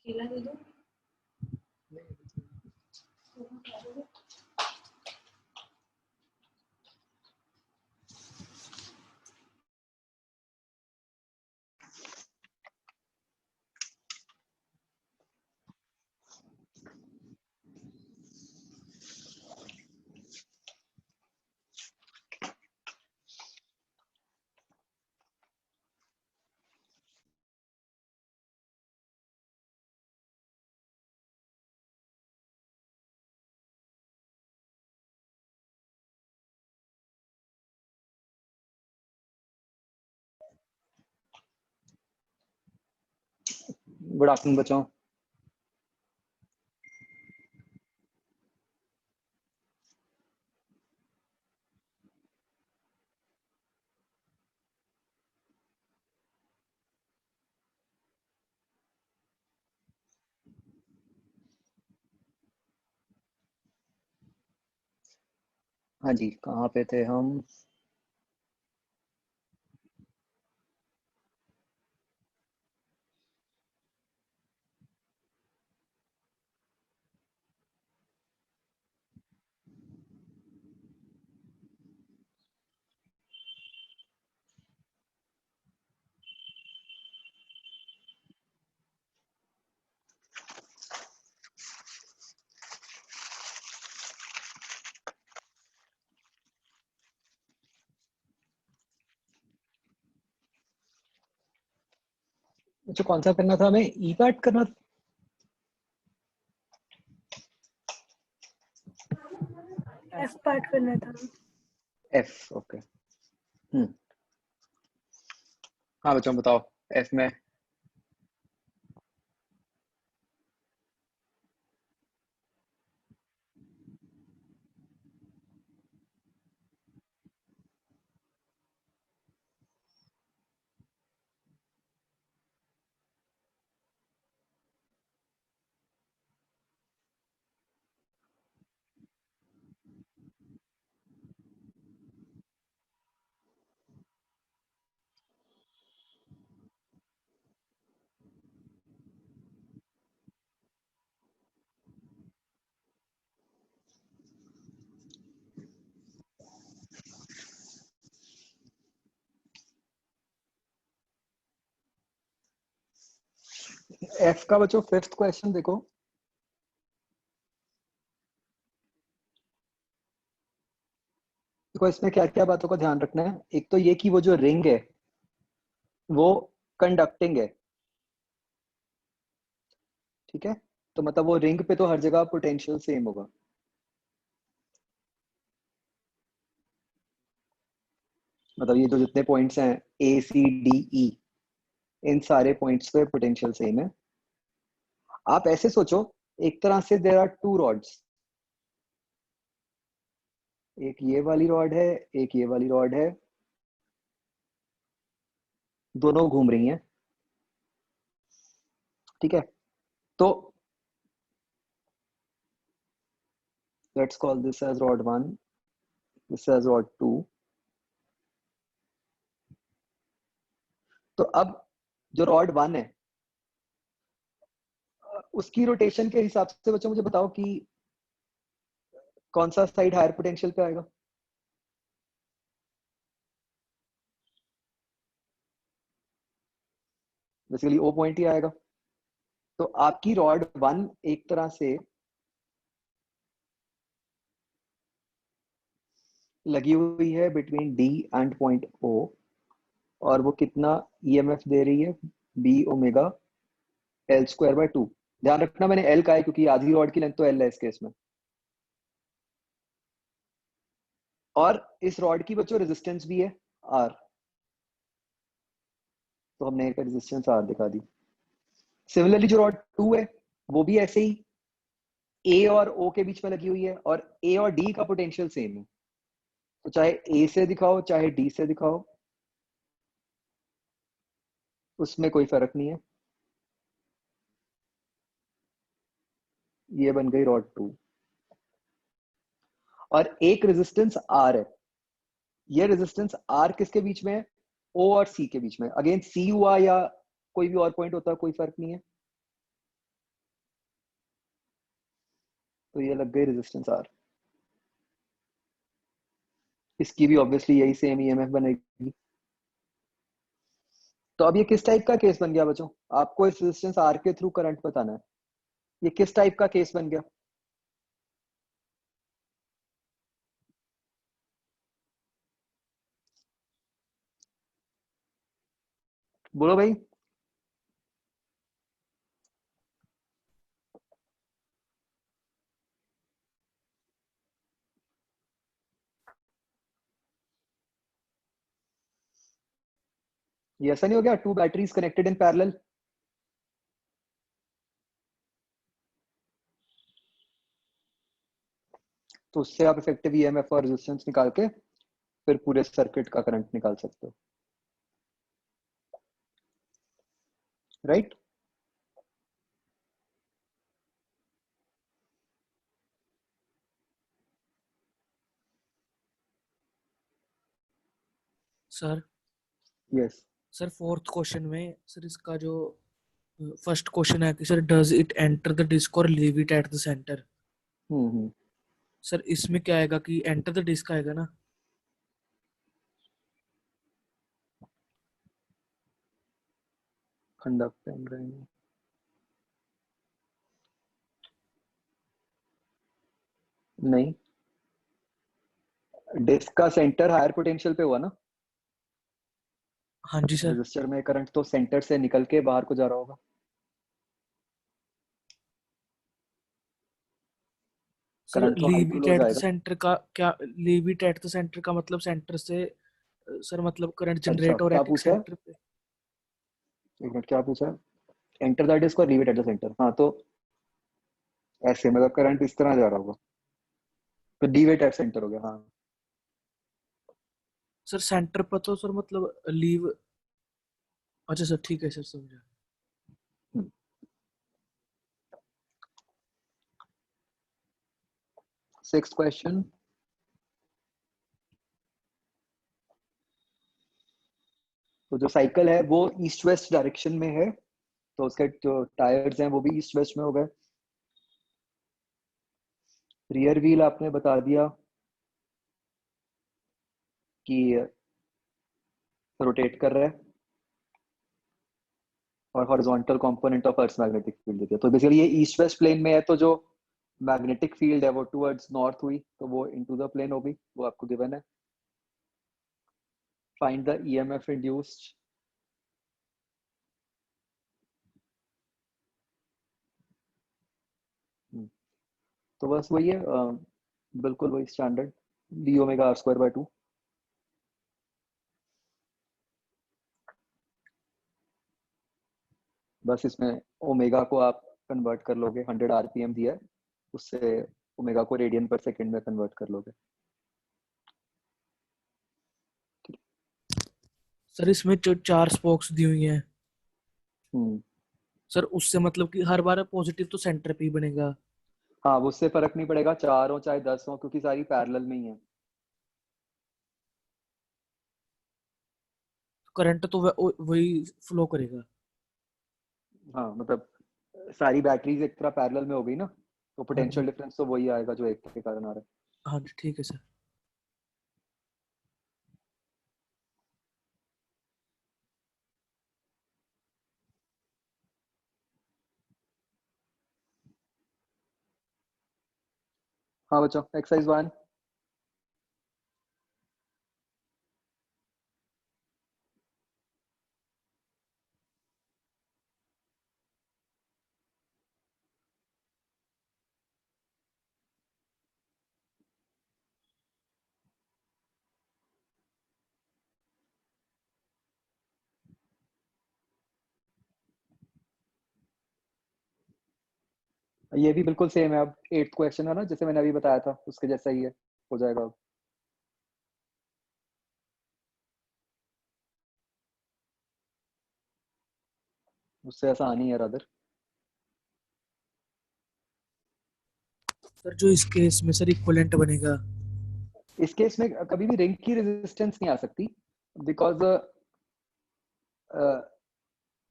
केला दे दो। Good afternoon बच्चों। हाँ जी, कहाँ पे थे हम? अच्छा, कौन सा करना था हमें? ई पार्ट करना? एफ पार्ट करना था। F, okay. हाँ बच्चों बताओ, एफ में एफ का बच्चों फिफ्थ क्वेश्चन देखो। देखो इसमें क्या क्या बातों का ध्यान रखना है। एक तो ये कि वो जो रिंग है वो कंडक्टिंग है, ठीक है? तो मतलब वो रिंग पे तो हर जगह पोटेंशियल सेम होगा। मतलब ये जो जितने पॉइंट्स हैं ए सी डी ई, इन सारे पॉइंट्स पे पोटेंशियल सेम है। आप ऐसे सोचो, एक तरह से देयर आर टू रॉड्स, एक ये वाली रॉड है, एक ये वाली रॉड है, दोनों घूम रही हैं, ठीक है? तो let's call this as rod 1, this as rod 2। तो अब जो रॉड 1 है उसकी रोटेशन के हिसाब से बच्चों मुझे बताओ कि कौन सा साइड हायर पोटेंशियल पे आएगा? बेसिकली ओ पॉइंट ही आएगा। तो आपकी रॉड 1 एक तरह से लगी हुई है between D and point O, और वो कितना ईएमएफ दे रही है? B omega L square by 2। ध्यान रखना मैंने एल का है क्योंकि आधी रॉड की लेंथ तो एल है इस केस में। और इस रॉड की बच्चों रेजिस्टेंस भी है आर, तो हमने एक रेजिस्टेंस आर दिखा दी। सिमिलरली जो रॉड 2 है वो भी ऐसे ही ए और ओ के बीच में लगी हुई है, और ए और डी का पोटेंशियल सेम है। तो चाहे ए से दिखाओ चाहे डी से दिखाओ, उसमें कोई फर्क नहीं है। ये बन गई रॉड 2। और एक रेजिस्टेंस आर है। ये रेजिस्टेंस आर किसके बीच में है? ओ और सी के बीच में। अगेन सी हुआ या कोई भी और पॉइंट होता है, कोई फर्क नहीं है। तो ये लग गई रेजिस्टेंस आर, इसकी भी ऑब्वियसली यही सेम ईएमएफ बनेगी। तो अब ये किस टाइप का केस बन गया बच्चों? आपको इस रेजिस्टेंस आर के थ्रू करंट बताना है। ये किस टाइप का केस बन गया? बोलो भाई। ये ऐसा नहीं हो गया two batteries connected in parallel? तो उससे आप इफेक्टिव ईएमएफ और रेजिस्टेंस निकाल के फिर पूरे सर्किट का करंट निकाल सकते हो, right? Sir yes. Sir fourth question में सर इसका जो फर्स्ट क्वेश्चन है कि sir does it enter the disc और leave it at the centre. Hmm. Sir इसमें क्या आएगा कि एंटर द डिस्क आएगा ना? कंडक्टिंग नहीं, डिस्क का सेंटर हायर पोटेंशियल पे हुआ ना, हाँ जी सर। रेजिस्टर में करंट तो सेंटर से निकल के बाहर को जा रहा होगा। सर करंट तो high leave to it low at the जाएगा। सेंटर का क्या? Leave it at the centre का मतलब सेंटर से सर मतलब करंट अच्छा, जनरेट हो रहा क्या है कि पूछा है? सेंटर पे? एक मिनट, क्या पूछा है? एंटर द डिस्क और leave it at the centre. हाँ, तो ऐसे मतलब करंट इस तरह जा रहा होगा, तो लीव इट एट सेंटर हो गया। हाँ, सर सेंटर पर तो सर मतलब लीव। अच्छा सर ठीक है सर समझा। Sixth question. तो जो साइकिल है वो ईस्ट वेस्ट डायरेक्शन में है, तो उसके जो टायर्स हैं वो भी ईस्ट वेस्ट में हो गए। रियर व्हील आपने बता दिया कि रोटेट कर रहा है, और horizontal component of earth magnetic field दिया। तो बेसिकली ये ईस्ट वेस्ट प्लेन में है, तो जो मैग्नेटिक फील्ड है वो टुवर्ड्स नॉर्थ हुई, तो वो इनटू द प्लेन होगी, वो आपको गिवन है। Find the EMF induced. तो बस वही है, बिल्कुल वही standard D omega R square by 2। बस इसमें ओमेगा को आप कन्वर्ट कर लोगे, 100 आरपीएम दिया है, उससे ओमेगा को रेडियन पर सेकंड में कन्वर्ट कर लोगे। सर इसमें जो 4 स्पोक्स दी हुई हैं हम्म। सर, उससे मतलब कि हर बार पॉजिटिव तो सेंटर पे ही बनेगा। हाँ, उससे फर्क नहीं पड़ेगा 4 हो चाहे 10 हो, क्योंकि सारी पैरेलल में ही है। करंट तो वही फ्लो करेगा। हाँ, मतलब सारी बैटरीज एक तरह पैरेलल में हो गई ना, तो हाँ पोटेंशियल जी। डिफरेंस तो वही आएगा जो एक के कारण आ रहा है। हाँ जी ठीक है सर। हाँ बच्चों, एक्सरसाइज 1। ये भी बिल्कुल सेम है, अब 8th क्वेश्चन है ना, जैसे मैंने अभी बताया था उसके जैसा ही है, हो जाएगा अब। उससे आसान ही है रादर। सर जो इस केस में सर इक्विवेलेंट बनेगा। इस केस में कभी भी रिंग की रेजिस्टेंस नहीं आ सकती, बिकॉज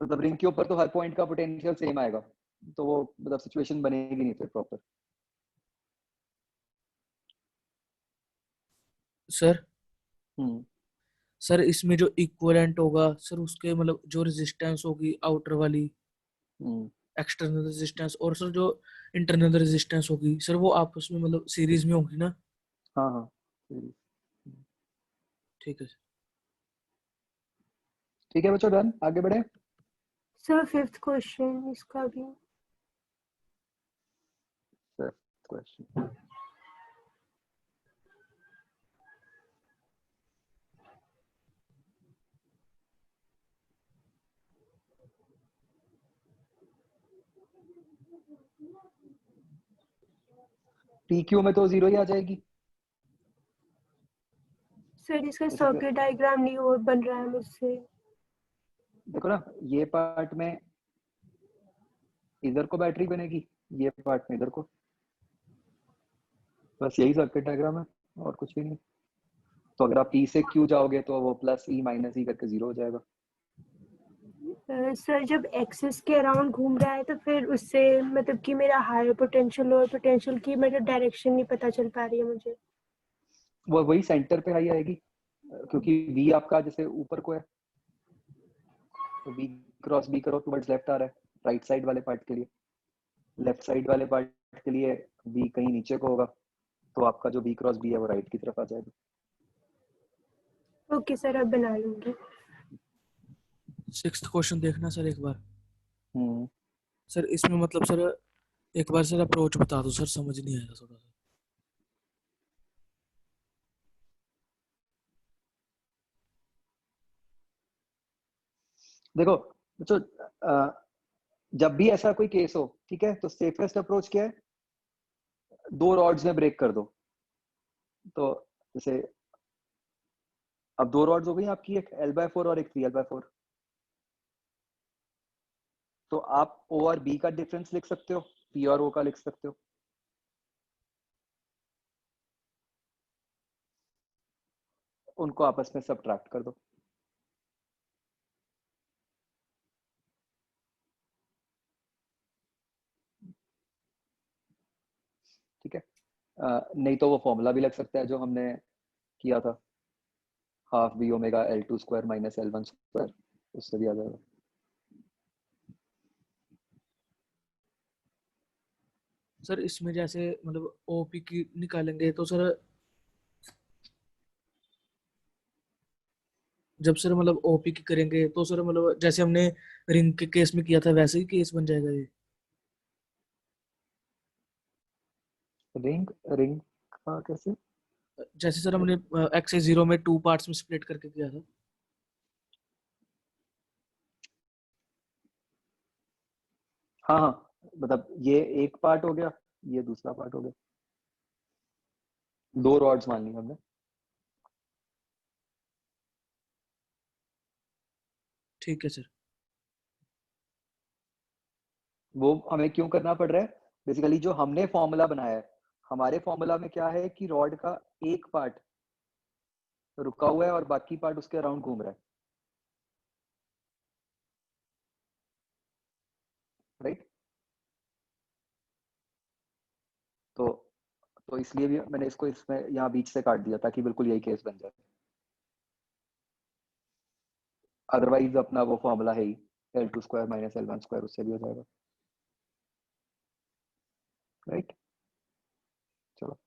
मतलब रिंग के ऊपर तो हर पॉइंट का पोटेंशियल सेम आएगा, तो वो मतलब सिचुएशन बनेगी नहीं फिर प्रॉपर। सर हम्म सर इसमें जो इक्विवेलेंट होगा सर उसके मतलब जो रेजिस्टेंस होगी आउटर वाली हम्म एक्सटर्नल रेजिस्टेंस और सर जो इंटरनल रेजिस्टेंस होगी सर वो आपस में मतलब सीरीज में होगी ना। हाँ हाँ series। ठीक है ठीक है बच्चों, डन, आगे बढ़े। सर फिफ्थ क्वेश्चन इसका भी। क्वेश्चन, पी क्यू में तो जीरो ही आ जाएगी। सर इसका जैसे कि सर्किट डायग्राम नहीं हो बन रहा है मुझसे। देखो ना, ये पार्ट में इधर को बैटरी बनेगी, ये पार्ट में इधर को, बस यही सर्किट डायग्राम है और कुछ भी नहीं। तो अगर आप पी से क्यू जाओगे तो वो प्लस ई माइनस ई करके जीरो हो जाएगा। सर जब एक्सिस के अराउंड घूम रहा है तो फिर उससे मतलब कि मेरा हायर पोटेंशियल लोअर पोटेंशियल की मतलब डायरेक्शन नहीं पता चल पा रही है मुझे। वो वही सेंटर पे हाई आएगी, क्योंकि वी आपका जैसे ऊपर को है, तो वी क्रॉस बी करो टुवर्ड्स लेफ्ट आ रहा है राइट साइड वाले पार्ट के लिए। लेफ्ट साइड वाले पार्ट के लिए वी कहीं नीचे को होगा, तो आपका जो बी क्रॉस बी है वो राइट की तरफ आ जाएगा। ओके सर अब बना लूंगी। सिक्स्थ क्वेश्चन देखना सर एक बार। हम्म सर इसमें मतलब सर एक बार सर अप्रोच बता दो सर समझ नहीं आएगा थोड़ा सा। देखो बच्चों, जब भी ऐसा कोई केस हो, ठीक है, तो सेफेस्ट अप्रोच क्या है, दो रॉड्स में ब्रेक कर दो। तो जैसे अब दो रॉड्स हो गई आपकी, एक L/4 और एक 3L/4। तो आप O और B का डिफरेंस लिख सकते हो, P और O का लिख सकते हो। उनको आपस में सबट्रैक्ट कर दो। ठीक है, नहीं तो वो फॉर्मूला भी लग सकता है जो हमने किया था, half B omega L2 square minus L1 square, उससे भी आ जाएगा। सर इसमें जैसे मतलब ओपी की निकालेंगे तो सर जब सर मतलब ओपी की करेंगे तो सर मतलब जैसे हमने रिंग के केस में किया था वैसे ही केस बन जाएगा ये। रिंग रिंग का कैसे? जैसे सर हमने एक्स जीरो में टू पार्ट्स में स्प्लिट करके किया था। हाँ हाँ, मतलब ये एक पार्ट हो गया, ये दूसरा पार्ट हो गया, दो रॉड्स मान ली हमने। ठीक है सर। वो हमें क्यों करना पड़ रहा है, बेसिकली जो हमने फॉर्मूला बनाया है, हमारे फॉर्मूला में क्या है कि रॉड का एक पार्ट रुका हुआ है और बाकी पार्ट उसके अराउंड घूम रहा है, राइट। तो तो इसलिए भी मैंने इसको इसमें यहाँ बीच से काट दिया ताकि बिल्कुल यही केस बन जाए। अदरवाइज अपना वो फॉर्मूला है ही, L2 square minus L1 square, उससे भी हो जाएगा, राइट। चलो,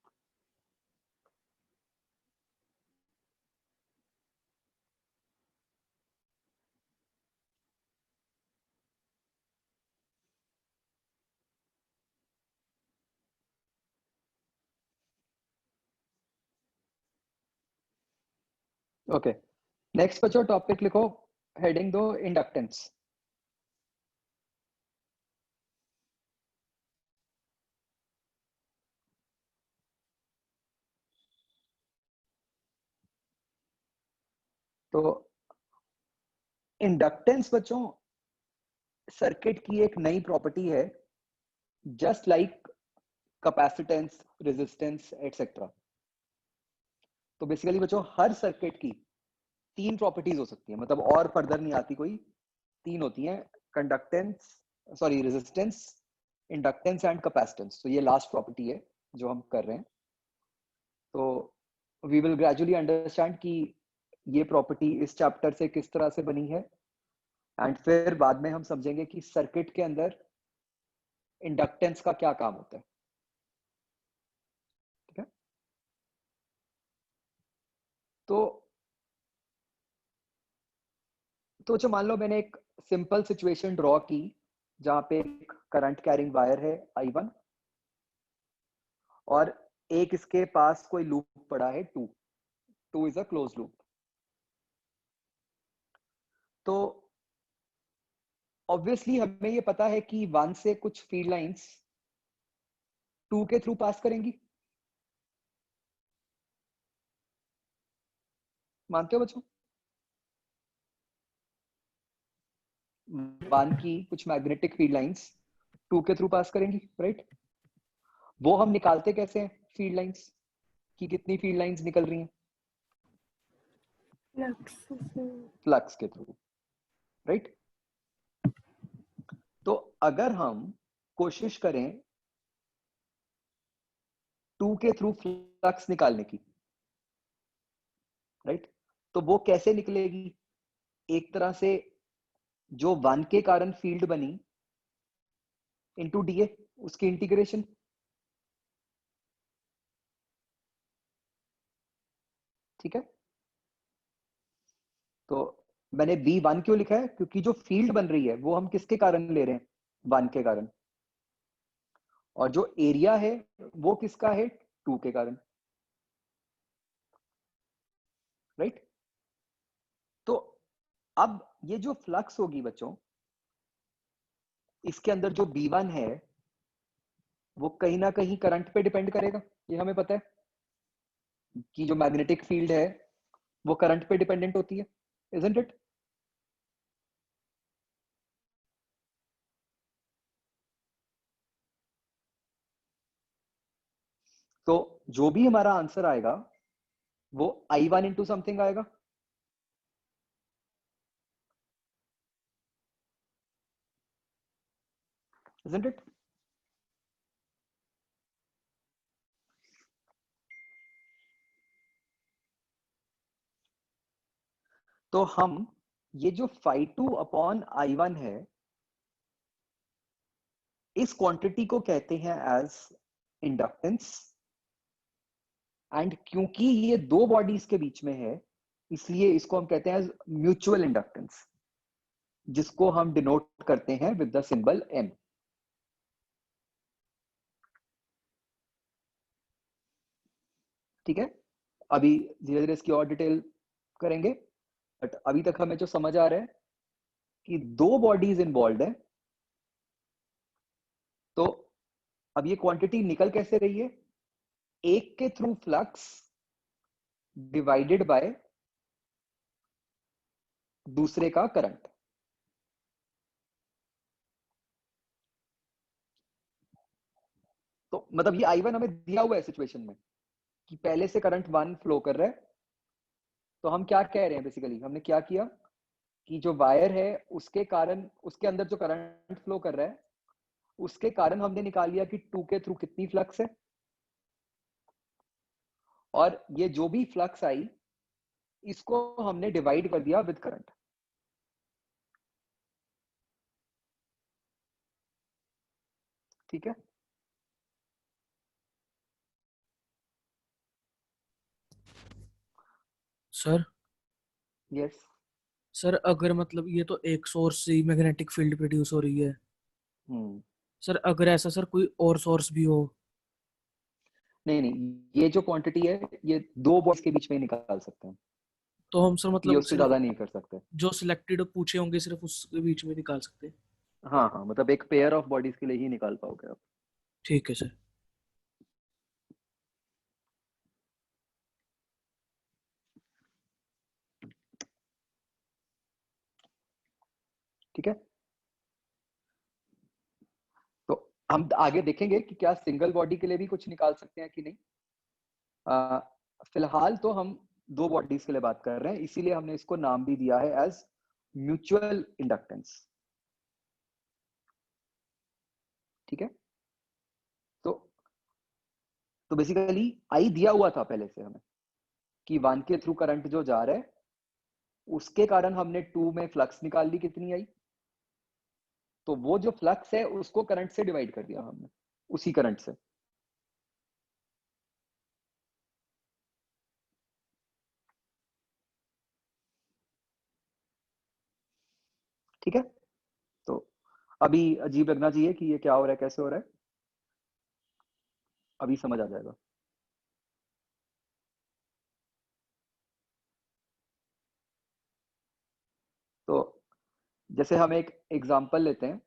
ओके, नेक्स्ट बच्चों टॉपिक लिखो, हेडिंग दो इंडक्टेंस। तो इंडक्टेंस बच्चों सर्किट की एक नई प्रॉपर्टी है, just like capacitance, resistance etcetera. तो बेसिकली बच्चों हर सर्किट की तीन प्रॉपर्टीज हो सकती है, मतलब और फर्दर नहीं आती कोई, तीन होती हैं, conductance, sorry resistance, inductance and capacitance. तो ये लास्ट प्रॉपर्टी है जो हम कर रहे हैं। तो वी विल ग्रेजुअली अंडरस्टैंड कि ये प्रॉपर्टी इस चैप्टर से किस तरह से बनी है, एंड फिर बाद में हम समझेंगे कि सर्किट के अंदर इंडक्टेंस का क्या काम होता है। ठीक है, तो जो मान लो मैंने एक सिंपल सिचुएशन ड्रॉ की जहां पे एक करंट कैरिंग वायर है I1 और एक इसके पास कोई लूप पड़ा है 2 इज अ क्लोज लूप। तो ऑब्वियसली हमें ये पता है कि 1 से कुछ फील्ड लाइंस 2 के थ्रू पास करेंगी। मानते हो बच्चों? 1 की कुछ मैग्नेटिक फील्ड लाइंस 2 के थ्रू पास करेंगी, राइट? वो हम निकालते कैसे हैं फील्ड लाइंस कि कितनी फील्ड लाइंस निकल रही हैं? फ्लक्स के थ्रू, राइट? तो अगर हम कोशिश करें 2 के थ्रू फ्लक्स निकालने की, राइट, तो वो कैसे निकलेगी? एक तरह से जो 1 के कारण फील्ड बनी इनटू डीए, उसकी इंटीग्रेशन। ठीक है, तो मैंने B1 क्यों लिखा है? क्योंकि जो फील्ड बन रही है वो हम किसके कारण ले रहे हैं? 1 के कारण। और जो एरिया है वो किसका है? 2 के कारण, राइट? तो अब ये जो फ्लक्स होगी बच्चों, इसके अंदर जो B1 है वो कहीं ना कहीं करंट पे डिपेंड करेगा, ये हमें पता है कि जो मैग्नेटिक फील्ड है वो करंट पे डिपेंडेंट होती है, इजंट इट? तो जो भी हमारा आंसर आएगा वो I1 इंटू समथिंग आएगा। Isn't it? तो हम ये जो phi2 अपॉन I1 है, इस क्वांटिटी को कहते हैं एज इंडक्टेंस। एंड क्योंकि ये दो बॉडीज के बीच में है, इसलिए इसको हम कहते हैं एज म्यूचुअल इंडक्टेंस, जिसको हम डिनोट करते हैं विद द सिंबल M। ठीक है, अभी धीरे धीरे इसकी और डिटेल करेंगे, बट अभी तक हमें जो समझ आ रहा है कि दो बॉडीज इन्वॉल्व है। तो अब ये क्वांटिटी निकल कैसे रही है? एक के थ्रू फ्लक्स डिवाइडेड बाय दूसरे का करंट। तो मतलब ये I1 हमें दिया हुआ है सिचुएशन में कि पहले से करंट 1 फ्लो कर रहा है। तो हम क्या कह रहे हैं? बेसिकली हमने क्या किया कि जो वायर है उसके कारण, उसके अंदर जो करंट फ्लो कर रहा है उसके कारण हमने निकाल लिया कि 2 के थ्रू कितनी फ्लक्स है, और ये जो भी फ्लक्स आई इसको हमने डिवाइड कर दिया विद करंट। ठीक है, सर यस। सर अगर मतलब ये तो एक सोर्स से मैग्नेटिक फील्ड प्रोड्यूस हो रही है, सर अगर ऐसा सर कोई और सोर्स भी हो? नहीं नहीं, ये जो क्वांटिटी है ये दो बॉडीज के बीच में ही निकाल सकते हैं, तो हम सर ये मतलब उससे सिर्फ ज्यादा नहीं कर सकते। जो सिलेक्टेड पूछे होंगे सिर्फ उसके बीच में निकाल सकते हैं? हाँ हाँ, मतलब एक पेयर ऑफ बॉडीज के लिए ही निकाल पाओगे आप। ठीक है सर। ठीक है, तो हम आगे देखेंगे कि क्या सिंगल बॉडी के लिए भी कुछ निकाल सकते हैं कि नहीं। फिलहाल तो हम दो बॉडीज के लिए बात कर रहे हैं, इसीलिए हमने इसको नाम भी दिया है एज म्यूचुअल इंडक्टेंस। ठीक है, तो बेसिकली आई दिया हुआ था पहले से हमें, कि 1 के थ्रू करंट जो जा रहा है उसके कारण हमने 2 में फ्लक्स निकाल ली, कितनी आई, तो वो जो फ्लक्स है उसको करंट से डिवाइड कर दिया हमने, उसी करंट से। ठीक है, तो अभी अजीब लगना चाहिए कि ये क्या हो रहा है, कैसे हो रहा है, अभी समझ आ जाएगा। तो जैसे हम एक एग्जांपल लेते हैं,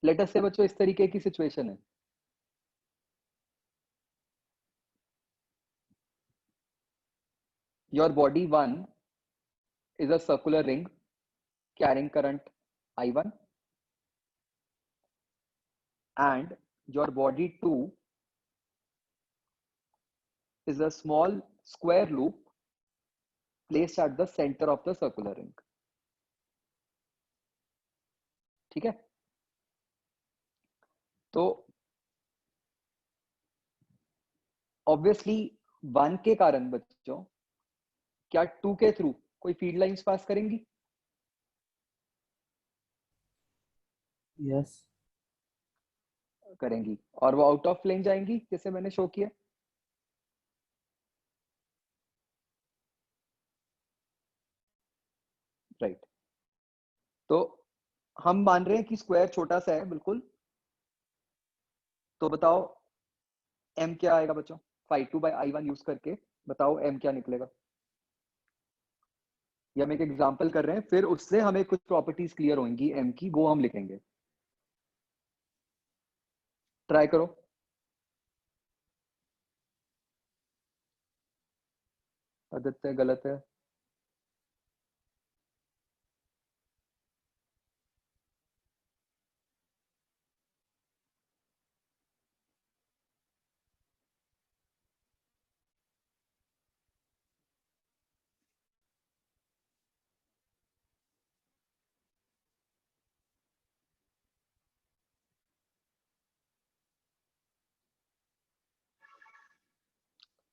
लेट अस से बच्चों इस तरीके की सिचुएशन है, your body 1 is a circular ring carrying current I1 and your body 2 is a small square loop placed at the center of the circular ring. ठीक है, तो ऑब्वियसली 1 के कारण बच्चों क्या 2 के थ्रू कोई फील्ड लाइंस पास करेंगी? यस करेंगी, और वो आउट ऑफ प्लेन जाएंगी जैसे मैंने शो किया। राइट, तो हम मान रहे हैं कि स्क्वायर छोटा सा है बिल्कुल, तो बताओ m क्या आएगा बच्चों, phi2 by I1 यूज करके बताओ m क्या निकलेगा। ये हम एक एग्जांपल कर रहे हैं, फिर उससे हमें कुछ प्रॉपर्टीज क्लियर होंगी m की, वो हम लिखेंगे। ट्राई करो। आदित्य गलत है।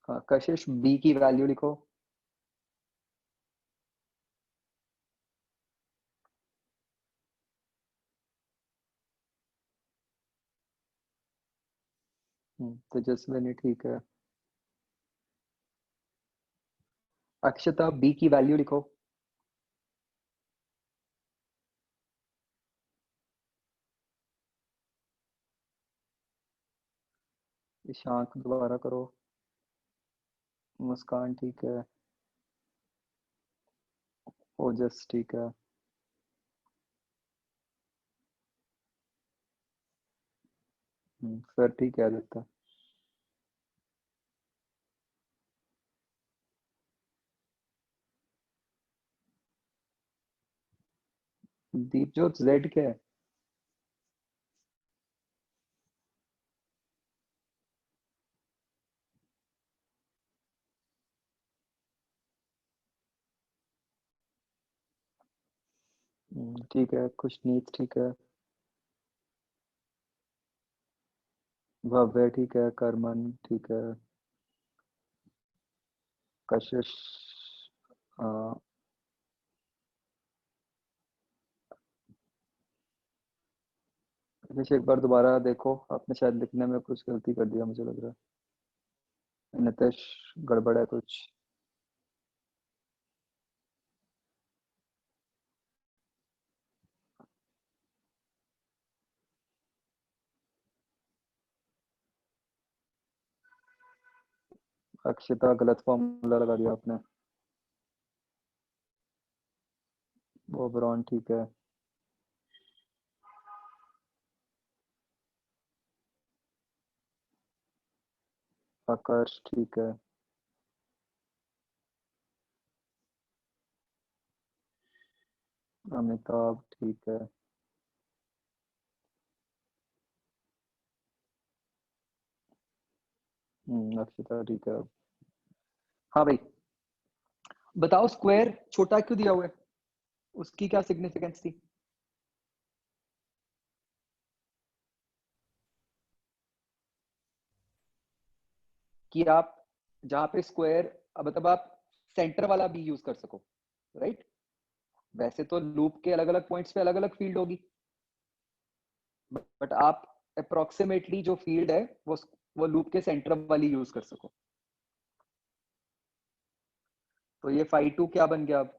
हाँ कशिश, b की वैल्यू लिखो। तेजस्विनी ठीक है। अक्षता b की वैल्यू लिखो। ईशांक दोबारा करो। मुस्कान ठीक है। ओजस ठीक है। फिर ठीक है आदित्य। दीपजोत z क्या है? ठीक है, खुशनीत ठीक है। भव्य ठीक है। करमन ठीक है। कशिश कशिश एक बार दोबारा देखो, आपने शायद लिखने में कुछ गलती कर दिया मुझे लग रहा है। नितेश गड़बड़ है कुछ। अक्षिता गलत फॉर्मूला लगा दिया आपने। ओबरॉन ठीक है। आकाश ठीक है। अमिताभ ठीक है। अक्षिता ठीक है। हाँ भाई, बताओ स्क्वायर छोटा क्यों दिया हुआ है, उसकी क्या सिग्निफिकेंस थी? कि आप जहां पे स्क्वायर, मतलब आप सेंटर वाला भी यूज कर सको, राइट? वैसे तो लूप के अलग अलग पॉइंट्स पे अलग अलग फील्ड होगी, बट आप अप्रोक्सीमेटली जो फील्ड है वो लूप के सेंटर वाली यूज कर सको। तो ये फाई 2 क्या बन गया अब?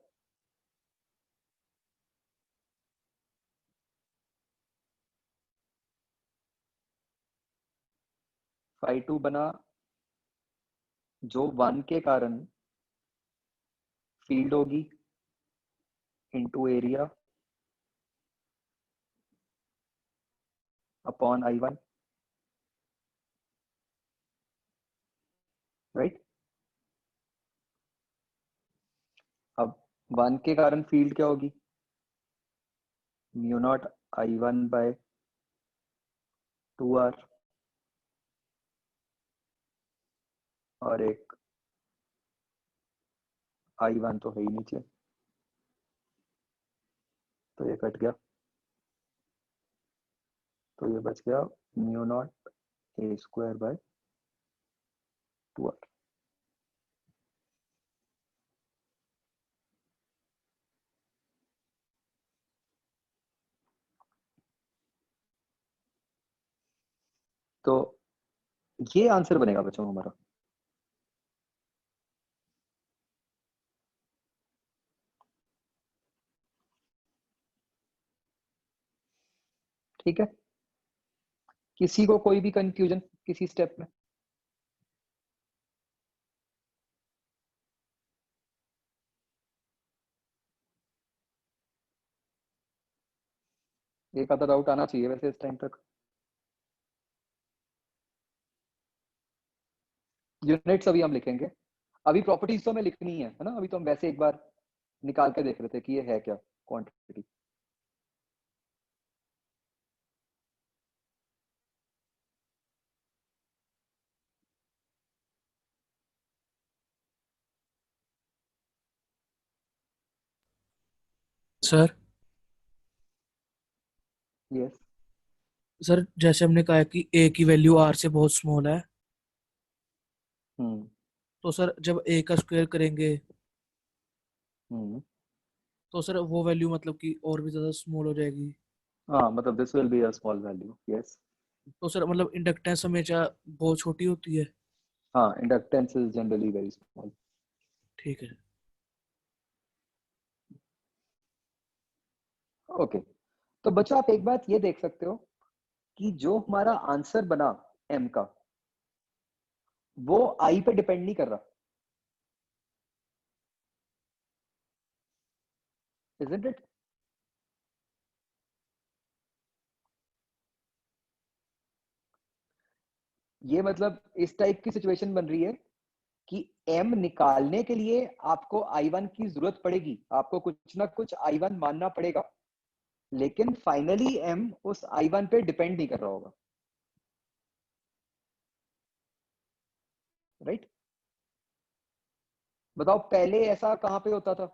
फाई 2 बना जो 1 के कारण फील्ड होगी into area upon I1, right? अब 1 के कारण फील्ड क्या होगी? Mu naught I1 bye 2R, और एक I1 तो है ही नीचे, तो ये कट गया, तो ये बच गया mu naught A square by 2R। तो ये आंसर बनेगा बच्चों हमारा। ठीक है, किसी को कोई भी कंफ्यूजन किसी स्टेप में? एक आधा डाउट आना चाहिए वैसे इस टाइम तक। यूनिट्स अभी हम लिखेंगे, अभी प्रॉपर्टीज तो हमें लिखनी है ना? अभी तो हम वैसे एक बार निकाल के देख रहे थे कि ये है क्या क्वांटिटी। Sir yes. सर जैसे हमने कहा है कि ए की वैल्यू आर से बहुत स्मॉल है, हम्म तो सर जब ए का स्क्वायर करेंगे हम्म तो सर वो वैल्यू मतलब कि और भी ज्यादा स्मॉल हो जाएगी। हाँ, मतलब this will be a small value, yes. तो सर मतलब इंडक्टेंस हमेशा बहुत छोटी होती है। हाँ, inductance is generally very small. ठीक है। ओके, तो बच्चों आप एक बात ये देख सकते हो कि जो हमारा आंसर बना m का, वो i पे डिपेंड नहीं कर रहा, इजंट इट? ये मतलब इस टाइप की सिचुएशन बन रही है कि m निकालने के लिए आपको I1 की जरूरत पड़ेगी, आपको कुछ ना कुछ I1 मानना पड़ेगा, लेकिन फाइनली m उस I1 पे डिपेंड नहीं कर रहा होगा, राइट? बताओ पहले ऐसा कहां पे होता था?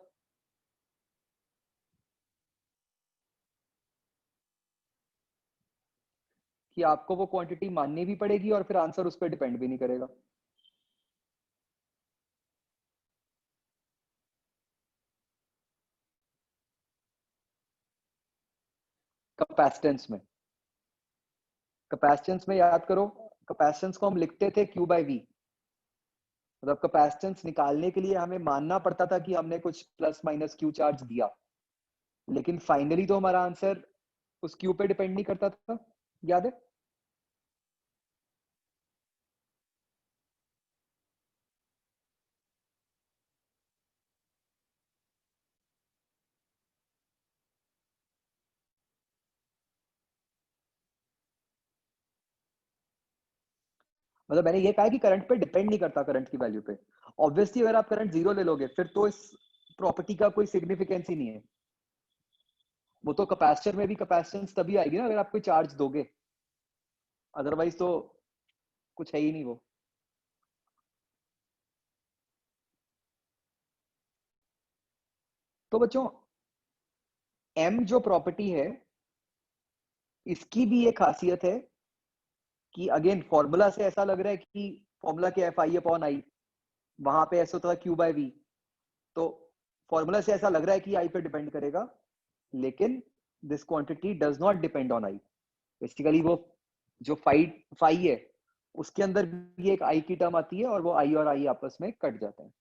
कि आपको वो क्वांटिटी माननी भी पड़ेगी और फिर आंसर उस पर डिपेंड भी नहीं करेगा। कैपेसिटेंस में, कैपेसिटेंस में याद करो, कैपेसिटेंस को हम लिखते थे Q बाई V। मतलब कैपेसिटेंस निकालने के लिए हमें मानना पड़ता था कि हमने कुछ प्लस माइनस Q चार्ज दिया, लेकिन फाइनली तो हमारा आंसर उस Q पे डिपेंड नहीं करता था, याद है? मतलब मैंने ये कहा कि करंट पे डिपेंड नहीं करता, करंट की वैल्यू पे। ऑब्वियसली अगर आप करंट जीरो ले लोगे फिर तो इस प्रॉपर्टी का कोई सिग्निफिकेंस ही नहीं है। वो तो कैपेसिटर में भी कैपेसिटेंस तभी आएगी ना अगर आप कोई चार्ज दोगे, अदरवाइज तो कुछ है ही नहीं वो। तो बच्चों m जो प्रॉपर्टी है इसकी भी एक खासियत है कि अगेन फॉर्मूला से ऐसा लग रहा है कि फॉर्मूला क्या है फाई अपॉन आई, वहां पे ऐसा होता है क्यू बाय वी, तो फॉर्मूला से ऐसा लग रहा है कि आई पे डिपेंड करेगा, लेकिन this quantity does not depend on I. Basically वो जो फाई फाई है उसके अंदर भी एक आई की टर्म आती है और वो आई और आई आपस में कट जाता है।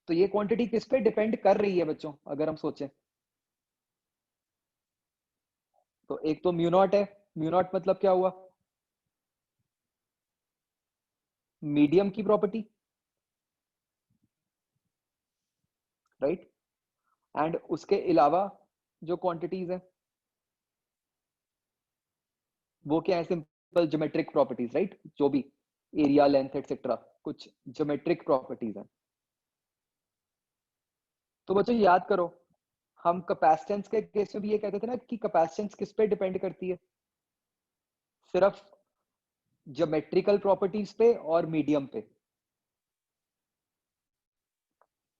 तो ये क्वांटिटी किस पे डिपेंड कर रही है बच्चों, अगर हम सोचें तो एक तो म्यू नॉट है, म्यू नॉट मतलब क्या हुआ, मीडियम की प्रॉपर्टी, राइट। एंड उसके अलावा जो क्वांटिटीज है वो क्या है, सिंपल ज्योमेट्रिक प्रॉपर्टीज, राइट, जो भी एरिया लेंथ एक्सेट्रा कुछ ज्योमेट्रिक प्रॉपर्टीज हैं। तो बच्चों याद करो हम कैपेसिटेंस के केस में भी ये कहते थे ना कि कैपेसिटेंस किस पे डिपेंड करती है, सिर्फ ज्योमेट्रिकल प्रॉपर्टीज पे और मीडियम पे,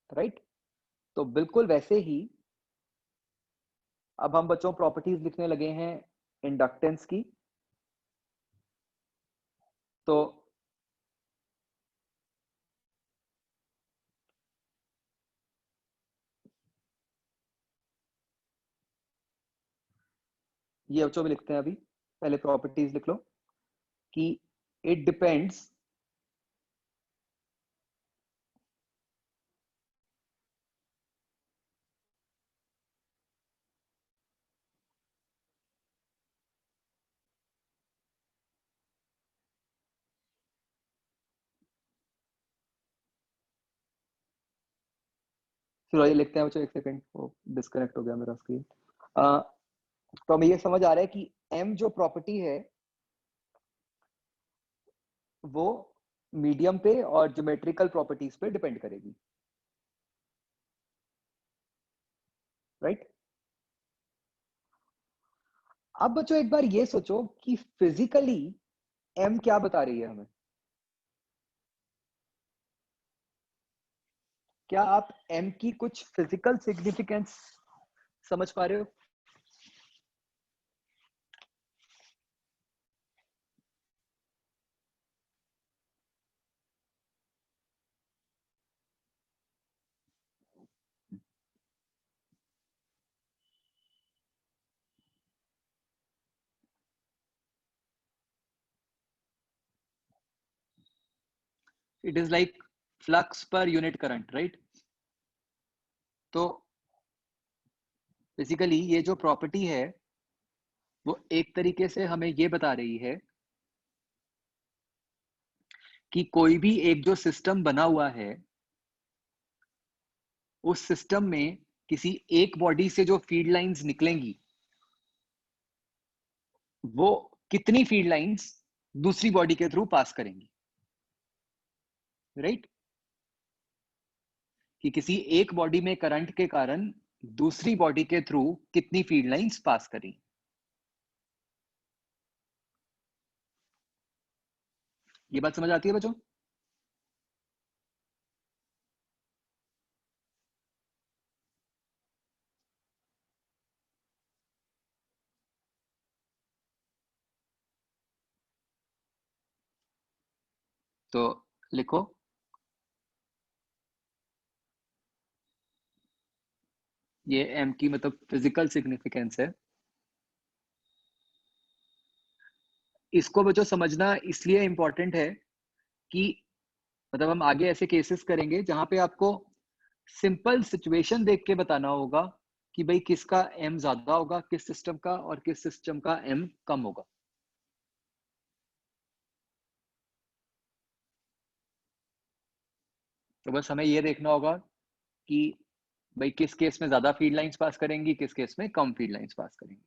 राइट। तो बिल्कुल वैसे ही अब हम बच्चों प्रॉपर्टीज लिखने लगे हैं इंडक्टेंस की। तो ये बच्चों भी लिखते हैं, अभी पहले प्रॉपर्टीज लिख लो कि इट डिपेंड्स चलो ये लिखते हैं बच्चों, एक सेकंड वो डिस्कनेक्ट हो गया मेरा स्क्रीन। तो हमें ये समझ आ रहा है कि m जो प्रॉपर्टी है वो मीडियम पे और ज्योमेट्रिकल प्रॉपर्टीज पे डिपेंड करेगी, राइट। अब बच्चों एक बार ये सोचो कि फिजिकली m क्या बता रही है हमें, क्या आप m की कुछ फिजिकल सिग्निफिकेंस समझ पा रहे हो? It is like flux per unit current, right. तो बेसिकली ये जो प्रॉपर्टी है वो एक तरीके से हमें ये बता रही है कि कोई भी एक जो सिस्टम बना हुआ है उस सिस्टम में किसी एक बॉडी से जो फील्ड लाइंस निकलेंगी वो कितनी फील्ड लाइंस दूसरी बॉडी के थ्रू पास करेंगी, राइट। कि किसी एक बॉडी में करंट के कारण दूसरी बॉडी के थ्रू कितनी फील्ड लाइंस पास करें। ये बात समझ आती है बच्चों? तो लिखो ये m की मतलब फिजिकल सिग्निफिकेंस है। इसको बच्चों समझना इसलिए इंपॉर्टेंट है कि मतलब हम आगे ऐसे केसेस करेंगे जहां पे आपको सिंपल सिचुएशन देख के बताना होगा कि भाई किसका m ज्यादा होगा किस सिस्टम का और किस सिस्टम का m कम होगा। तो बस हमें ये देखना होगा कि भाई किस केस में ज्यादा फील्ड लाइंस पास करेंगी किस केस में कम फील्ड लाइंस पास करेंगी।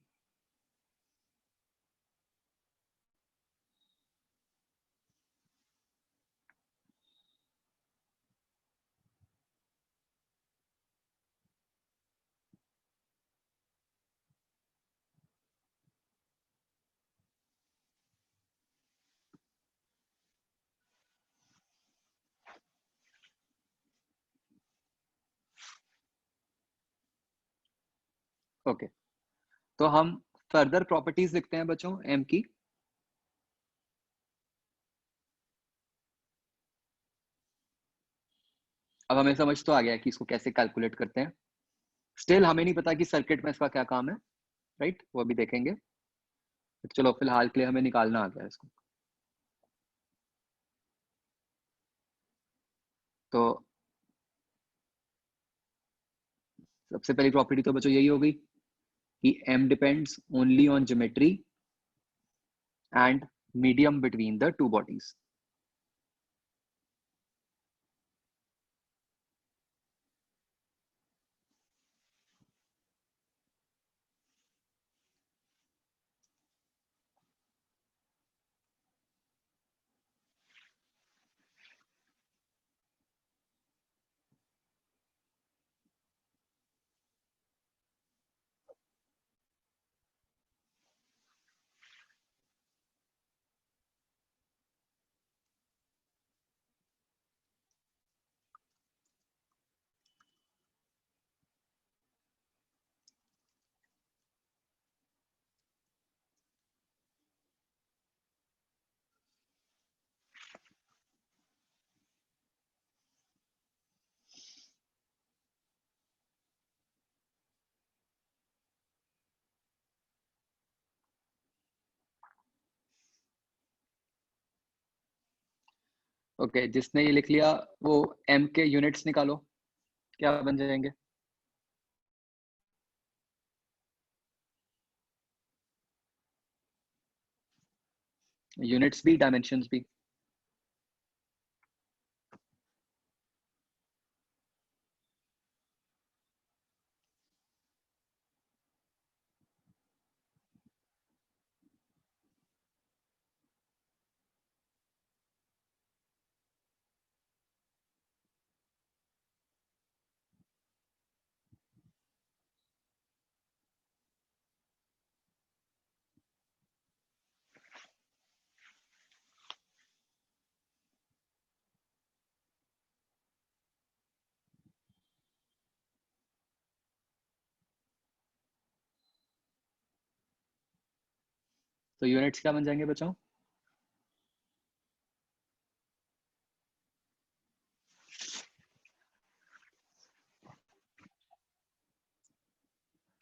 ओके, तो हम फर्दर प्रॉपर्टीज लिखते हैं बच्चों एम की। अब हमें समझ तो आ गया है कि इसको कैसे कैलकुलेट करते हैं। स्टिल हमें नहीं पता कि सर्किट में इसका क्या काम है, राइट? वो भी देखेंगे। चलो फिलहाल के लिए हमें निकालना आ गया इसको। तो सबसे पहली प्रॉपर्टी तो बच्चों यही होगी कि m depends only on geometry and medium between the two bodies. Okay, जिसने ये लिख लिया वो m के यूनिट्स निकालो, क्या बन जाएंगे? यूनिट्स भी डायमेंशंस भी। तो यूनिट्स क्या बन जाएंगे बच्चों?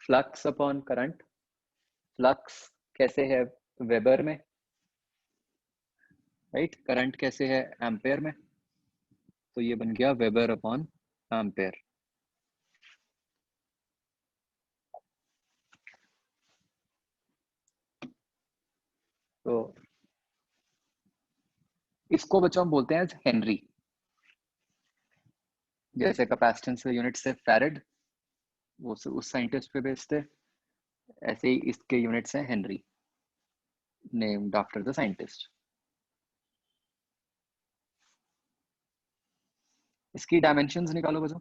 Flux upon current. फ्लक्स कैसे है वेबर में, राइट? करंट कैसे है एम्पेयर में। तो ये बन गया वेबर अपॉन एम्पेयर। तो इसको बच्चों हम बोलते हैं हेनरी। जैसे कैपेसिटेंस के यूनिट से फैरेड, वो उस साइंटिस्ट पे बेस्ड है, ऐसे ही इसके यूनिट्स हैं Henry, named after the scientist. इसकी डायमेंशंस निकालो बच्चों।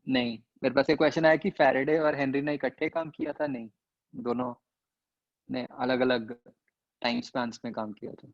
नहीं, मेरे पास एक क्वेश्चन आया कि फैराडे और हेनरी ने इकट्ठे काम किया था। नहीं, दोनों ने अलग अलग टाइम स्पैन्स में काम किया था।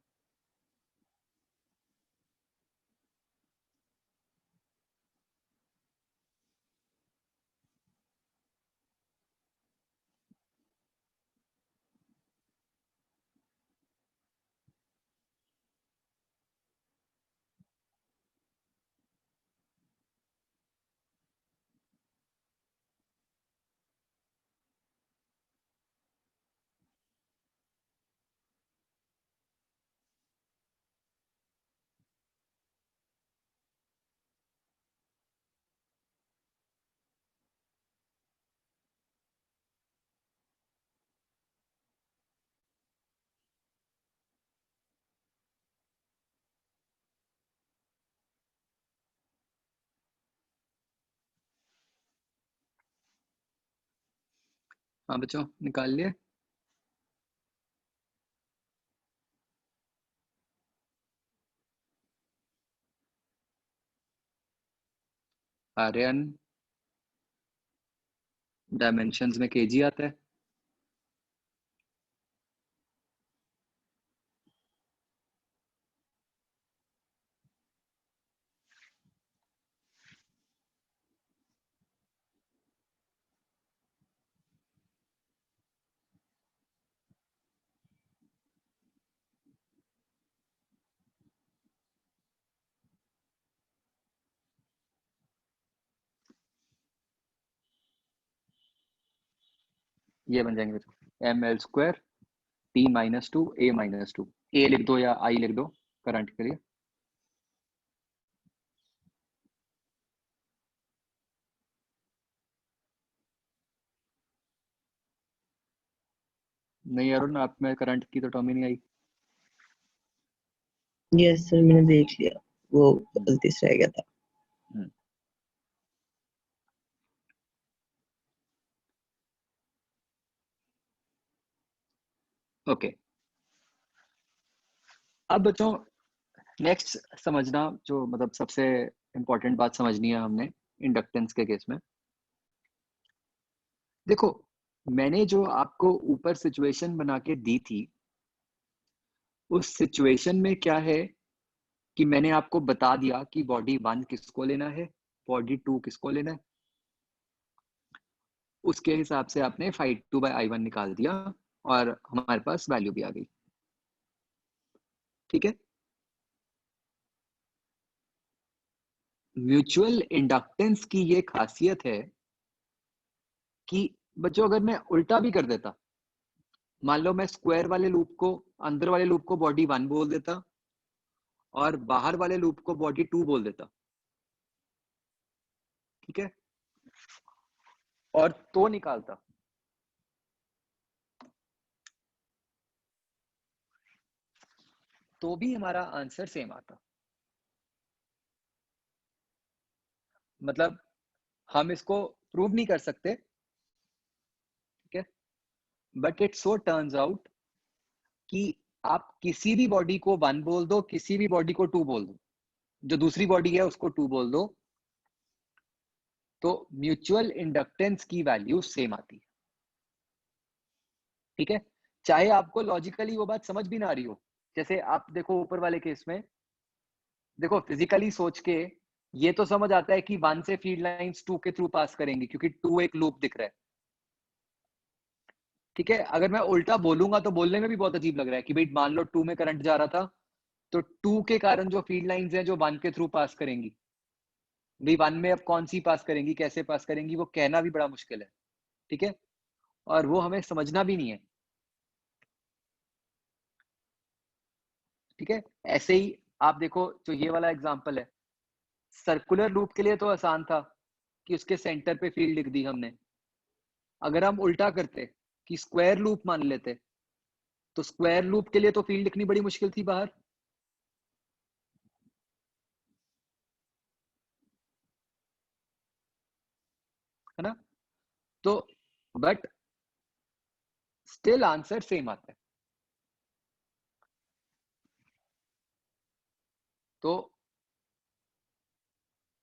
हाँ बच्चों, निकाल लिए। आर्यन, डायमेंशंस में केजी आता है। ये बन जाएंगे बच्चों ml² T-2 A-2। ए लिख दो या आई लिख दो करंट के लिए। नहीं अरुण, आप में करंट की तो टर्म ही नहीं आई। यस सर, मैंने देख लिया, वो गलती से रह गया था। ओके, अब बच्चों नेक्स्ट समझना, जो मतलब सबसे इंपॉर्टेंट बात समझनी है हमने इंडक्टेंस के केस में। देखो, मैंने जो आपको ऊपर सिचुएशन बना के दी थी, उस सिचुएशन में क्या है कि मैंने आपको बता दिया कि बॉडी 1 किसको लेना है, बॉडी 2 किसको लेना है। उसके हिसाब से आपने phi2/I1 निकाल दिया और हमारे पास वैल्यू भी आ गई। ठीक है, म्यूचुअल इंडक्टेंस की ये खासियत है कि बच्चों अगर मैं उल्टा भी कर देता, मान लो मैं स्क्वायर वाले लूप को, अंदर वाले लूप को बॉडी 1 बोल देता और बाहर वाले लूप को बॉडी 2 बोल देता, ठीक है, और तो निकालता, तो भी हमारा आंसर सेम आता। मतलब हम इसको प्रूव नहीं कर सकते, ठीक है, but it so turns out कि आप किसी भी बॉडी को 1 बोल दो, किसी भी बॉडी को 2 बोल दो, जो दूसरी बॉडी है उसको 2 बोल दो, तो म्यूचुअल इंडक्टेंस की वैल्यू सेम आती है। ठीक है, चाहे आपको लॉजिकली वो बात समझ भी ना आ रही हो। जैसे आप देखो ऊपर वाले केस में, देखो फिजिकली सोच के ये तो समझ आता है कि 1 से फील्ड लाइंस 2 के थ्रू पास करेंगी क्योंकि 2 एक लूप दिख रहा है। ठीक है, अगर मैं उल्टा बोलूंगा तो बोलने में भी बहुत अजीब लग रहा है कि भाई मान लो 2 में करंट जा रहा था, तो 2 के कारण जो फील्ड लाइंस हैं जो 1 के थ्रू पास करेंगी, भाई 1 में अब कौन सी पास करेंगी, कैसे पास करेंगी, वो कहना भी बड़ा मुश्किल है। ठीक है, और वो हमें समझना भी नहीं है। ठीक है, ऐसे ही आप देखो जो ये वाला एग्जांपल है, सर्कुलर लूप के लिए तो आसान था कि उसके सेंटर पे फील्ड लिख दी हमने। अगर हम उल्टा करते कि स्क्वायर लूप मान लेते, तो स्क्वायर लूप के लिए तो फील्ड लिखनी बड़ी मुश्किल थी बाहर, है ना। तो बट स्टिल आंसर सेम आता है। तो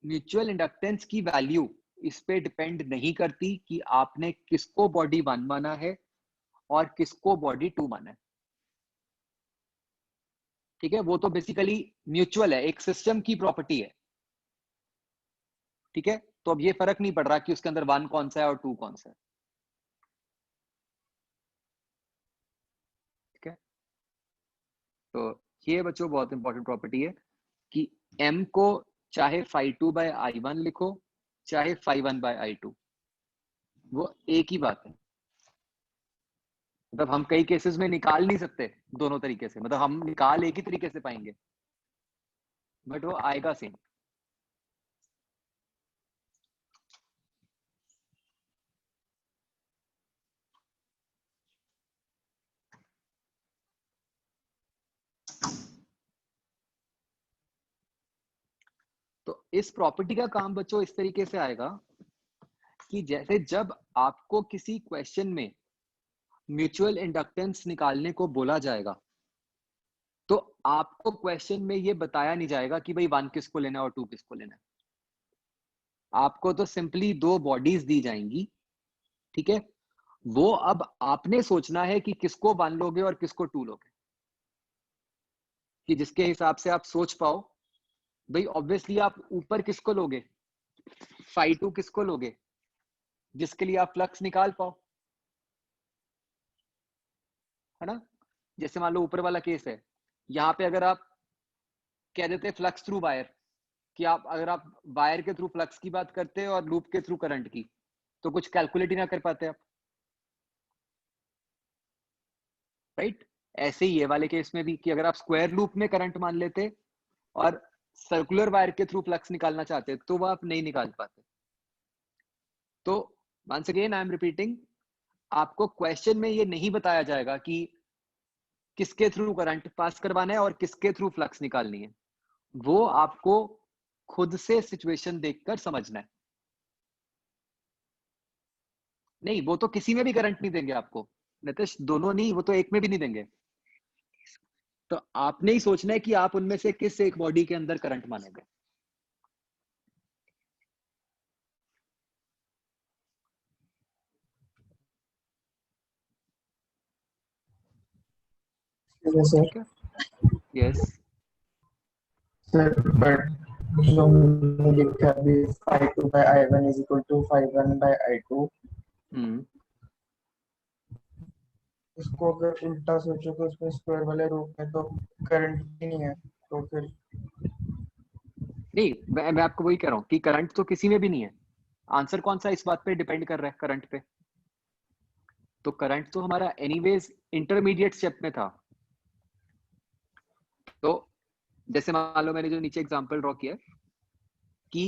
म्यूचुअल इंडक्टेंस की वैल्यू इस पे डिपेंड नहीं करती कि आपने किसको बॉडी 1 माना है और किसको बॉडी 2 माना है। ठीक है, वो तो बेसिकली म्यूचुअल है, एक सिस्टम की प्रॉपर्टी है। ठीक है, तो अब ये फर्क नहीं पड़ रहा कि उसके अंदर 1 कौन सा है और 2 कौन सा है। ठीक है, तो ये बच्चों बहुत इंपॉर्टेंट प्रॉपर्टी है कि m को चाहे phi2/I1 लिखो चाहे phi1/I2, वो एक ही बात है। मतलब हम कई केसेस में निकाल नहीं सकते दोनों तरीके से, मतलब हम निकाल एक ही तरीके से पाएंगे बट वो आएगा सेम। तो इस प्रॉपर्टी का काम बच्चों इस तरीके से आएगा कि जैसे जब आपको किसी क्वेश्चन में म्यूचुअल इंडक्टेंस निकालने को बोला जाएगा, तो आपको क्वेश्चन में ये बताया नहीं जाएगा कि भाई 1 किसको लेना है और 2 किसको लेना है। आपको तो सिंपली 2 बॉडीज दी जाएंगी, ठीक है, वो अब आपने सोचना है कि किसको 1 लोगे और किसको 2 लोगे, कि जिसके हिसाब से आप सोच पाओ। भाई ऑब्वियसली आप ऊपर किसको लोगे, phi2 किसको लोगे, जिसके लिए आप फ्लक्स निकाल पाओ, है ना। जैसे मान लो ऊपर वाला केस है, यहाँ पे अगर आप कह देते फ्लक्स थ्रू वायर, कि आप अगर आप वायर के थ्रू फ्लक्स की बात करते हैं और लूप के थ्रू करंट की, तो कुछ कैलकुलेट ही ना कर पाते आप, राइट। ऐसे ही ये वाले केस में भी, कि अगर आप स्क्वायर लूप में करंट मान लेते और सर्कुलर वायर के थ्रू फ्लक्स निकालना चाहते तो वो आप नहीं निकाल पाते। तो once again I am repeating, आपको क्वेश्चन में ये नहीं बताया जाएगा कि किसके थ्रू करंट पास करवाना है और किसके थ्रू फ्लक्स निकालनी है, वो आपको खुद से सिचुएशन देखकर समझना है। नहीं, वो तो किसी में भी करंट नहीं देंगे आपको नितिश, दोनों नहीं, वो तो एक में भी नहीं देंगे। तो आपने ही सोचना है कि आप उनमें से किस एक बॉडी के अंदर करंट मानेंगे। सर ठीक है, यस। सर बट जो हमने लिखा अभी I2 by I1 is equal to I1 by I2, इसको अगर उल्टा सोचो तो उसमें स्क्वायर वाले रूप में तो करंट ही नहीं है, तो फिर नहीं, मैं आपको वही कह रहा हूँ कि करंट तो किसी में भी नहीं है। आंसर कौन सा इस बात पे डिपेंड कर रहा है, करंट पे। तो करंट तो हमारा एनीवेज इंटरमीडिएट स्टेप में था। तो जैसे मान लो मैंने जो नीचे एग्जांपल ड्रॉ किया कि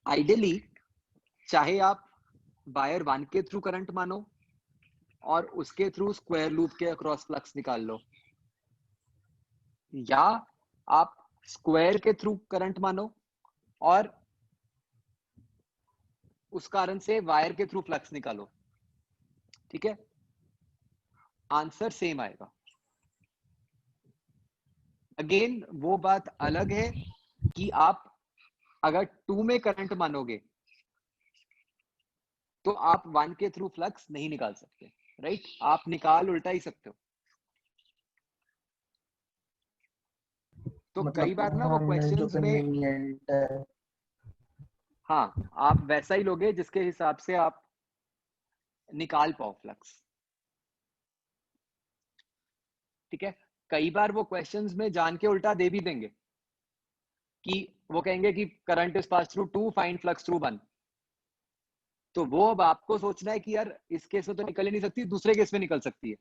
आइडियली चाहे आप वायर 1 के थ्रू करंट मानो और उसके थ्रू स्क्वायर लूप के अक्रॉस फ्लक्स निकाल लो, या आप स्क्वायर के थ्रू करंट मानो और उस कारण से वायर के थ्रू फ्लक्स निकालो, ठीक है, आंसर सेम आएगा। अगेन वो बात अलग है कि आप अगर 2 में करंट मानोगे तो आप 1 के थ्रू फ्लक्स नहीं निकाल सकते, राइट। आप निकाल उल्टा ही सकते हो। तो कई बार ना वो हमने जो क्वेश्चंस में, कन्वीनियंट है, हाँ, आप वैसा ही लोगे जिसके हिसाब से आप निकाल पाओ फ्लक्स, ठीक है। कई बार वो क्वेश्चंस में जान के उल्टा दे भी देंगे कि वो कहेंगे कि current is pass through 2, find flux through 1। तो वो अब आपको सोचना है कि यार इस केस में तो निकल ही नहीं सकती, दूसरे केस में निकल सकती है।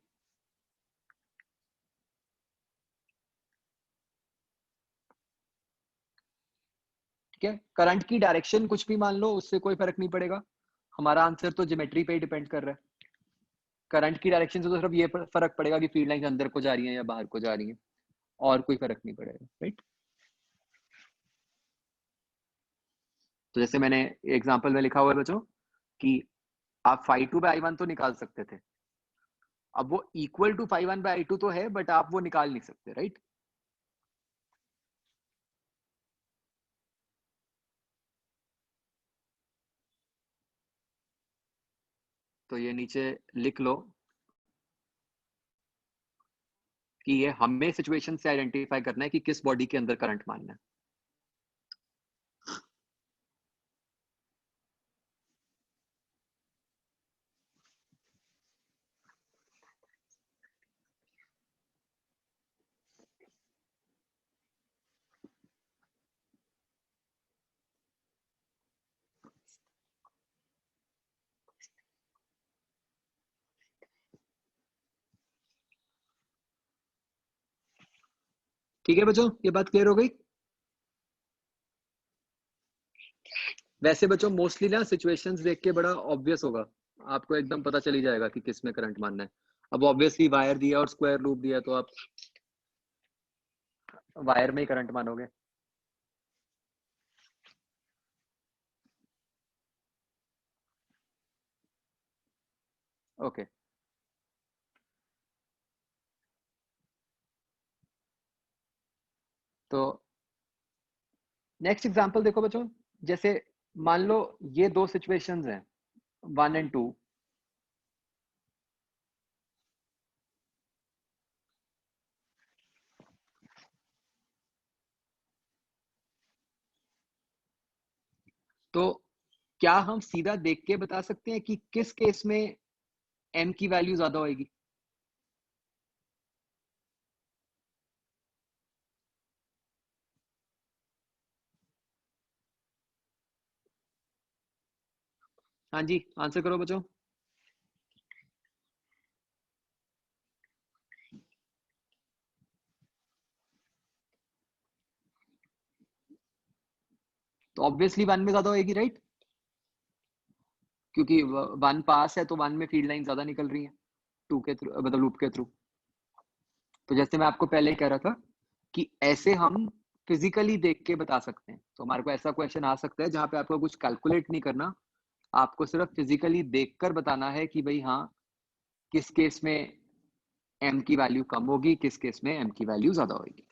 ठीक है, करंट की डायरेक्शन कुछ भी मान लो, उससे कोई फर्क नहीं पड़ेगा। हमारा आंसर तो ज्योमेट्री पे ही डिपेंड कर रहा है। करंट की डायरेक्शन से तो सिर्फ ये फर्क पड़ेगा कि फील्ड लाइन अंदर को जा रही है या बाहर को जा रही है, और कोई फर्क नहीं पड़ेगा, राइट। तो जैसे मैंने एग्जांपल में लिखा हुआ है बच्चों कि आप phi2 by I1 तो निकाल सकते थे, अब वो equal to phi1 by I2 तो है, बट आप वो निकाल नहीं सकते, राइट। तो ये नीचे लिख लो कि ये हमें सिचुएशन से आइडेंटिफाई करना है कि किस बॉडी के अंदर करंट मानना है। ठीक है बच्चों, ये बात क्लियर हो गई। वैसे बच्चों मोस्टली ना सिचुएशंस देख के बड़ा ऑब्वियस होगा, आपको एकदम पता चल ही जाएगा कि किस में करंट मानना है। अब ऑब्वियसली वायर दिया और स्क्वायर लूप दिया तो आप वायर में ही करंट मानोगे। ओके, तो नेक्स्ट एग्जांपल देखो बच्चों जैसे मान लो ये दो सिचुएशंस हैं 1 and 2, तो क्या हम सीधा देख के बता सकते हैं कि किस केस में m की वैल्यू ज्यादा होगी? हाँ जी, आंसर करो बच्चों। तो ऑब्वियसली 1 में ज्यादा होगी, राइट? क्योंकि 1 पास है तो 1 में फील्ड लाइन ज्यादा निकल रही है 2 के थ्रू, मतलब लूप के थ्रू। तो जैसे मैं आपको पहले कह रहा था कि ऐसे हम फिजिकली देख के बता सकते हैं। तो हमारे को ऐसा क्वेश्चन आ सकता है जहां पे आपको कुछ कैलकुलेट नहीं करना, आपको सिर्फ फिजिकली देखकर बताना है कि भाई हाँ किस केस में m की वैल्यू कम होगी, किस केस में m की वैल्यू ज्यादा होगी।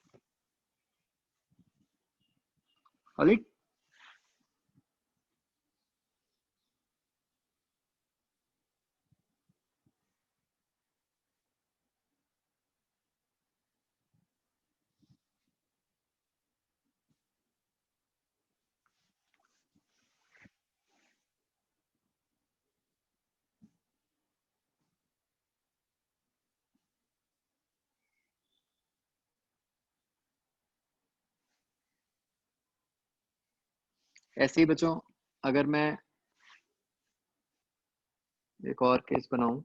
ऑलराइट, ऐसे ही बच्चों अगर मैं एक और केस बनाऊं,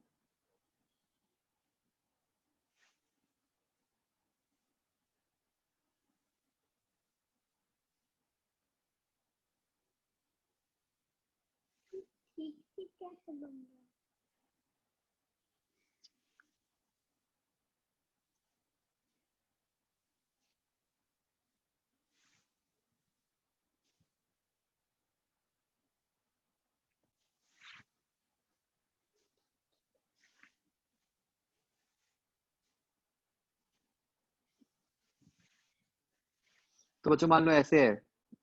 तो बच्चों मान लो ऐसे है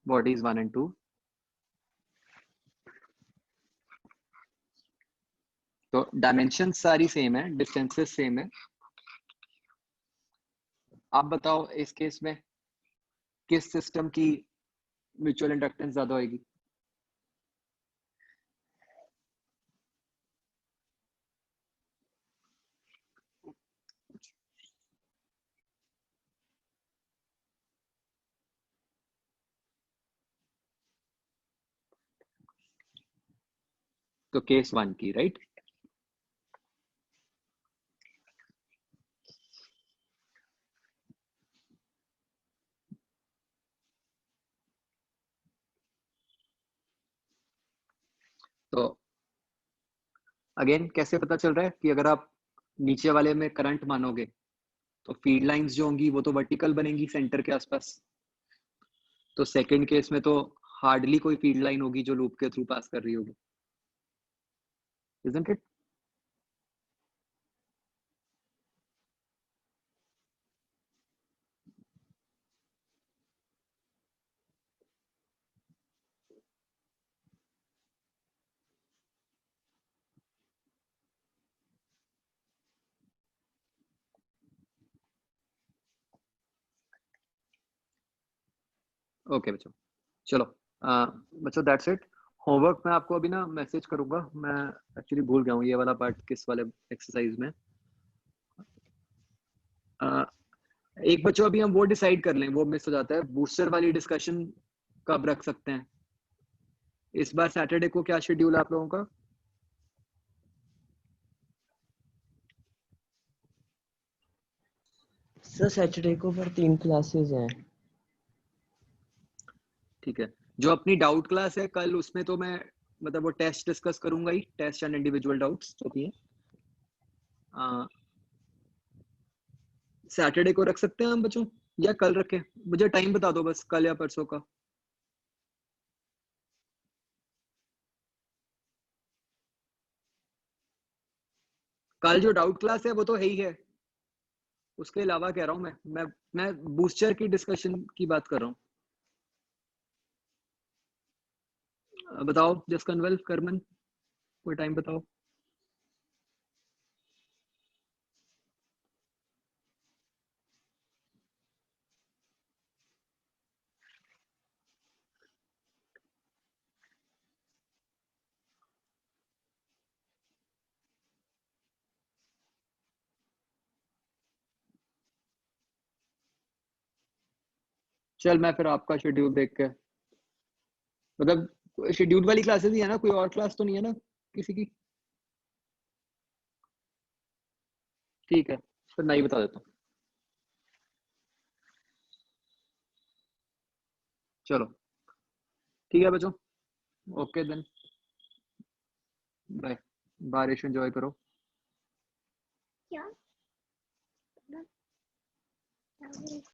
बॉडीज 1 and 2, तो डायमेंशन सारी सेम है, डिस्टेंसेस सेम है। आप बताओ इस केस में किस सिस्टम की म्यूचुअल इंडक्टेंस ज्यादा होगी? तो केस 1 की, राइट? तो अगेन कैसे पता चल रहा है कि अगर आप नीचे वाले में करंट मानोगे तो फील्ड लाइंस जो होंगी वो तो वर्टिकल बनेंगी सेंटर के आसपास। तो सेकंड केस में तो हार्डली कोई फील्ड लाइन होगी जो लूप के थ्रू पास कर रही होगी, isn't it? ओके बच्चों, चलो बच्चों दैट्स इट। होमवर्क मैं आपको अभी ना मैसेज करूंगा। मैं एक्चुअली भूल गया हूँ ये वाला पार्ट किस वाले एक्सरसाइज में। एक बच्चों अभी हम वो डिसाइड कर लें, वो मिस हो जाता है, बूस्टर वाली डिस्कशन कब रख सकते हैं इस बार? सैटरडे को क्या शेड्यूल है आप लोगों का? सर सैटरडे को पर 3 क्लासेस हैं। ठीक है, जो अपनी डाउट क्लास है कल, उसमें तो मैं मतलब वो टेस्ट डिस्कस करूंगा ही, टेस्ट एंड इंडिविजुअल डाउट्स जो भी हैं। सैटरडे को रख सकते हैं हम बच्चों या कल रखें? मुझे टाइम बता दो बस, कल या परसों का। कल जो डाउट क्लास है वो तो है ही है, उसके अलावा कह रहा हूँ मैं बूस्टर की डिस्कशन की बात कर रहा हूँ। बताओ जसकनवल, करमन, कोई टाइम बताओ। चल मैं फिर आपका शेड्यूल देख के, मतलब शेड्यूल वाली क्लासेस ही है ना, कोई और क्लास तो नहीं है ना किसी की? ठीक है, फिर नहीं बता देता हूँ। चलो ठीक है बच्चों, ओके देन, बाय। बारिश एंजॉय करो। क्या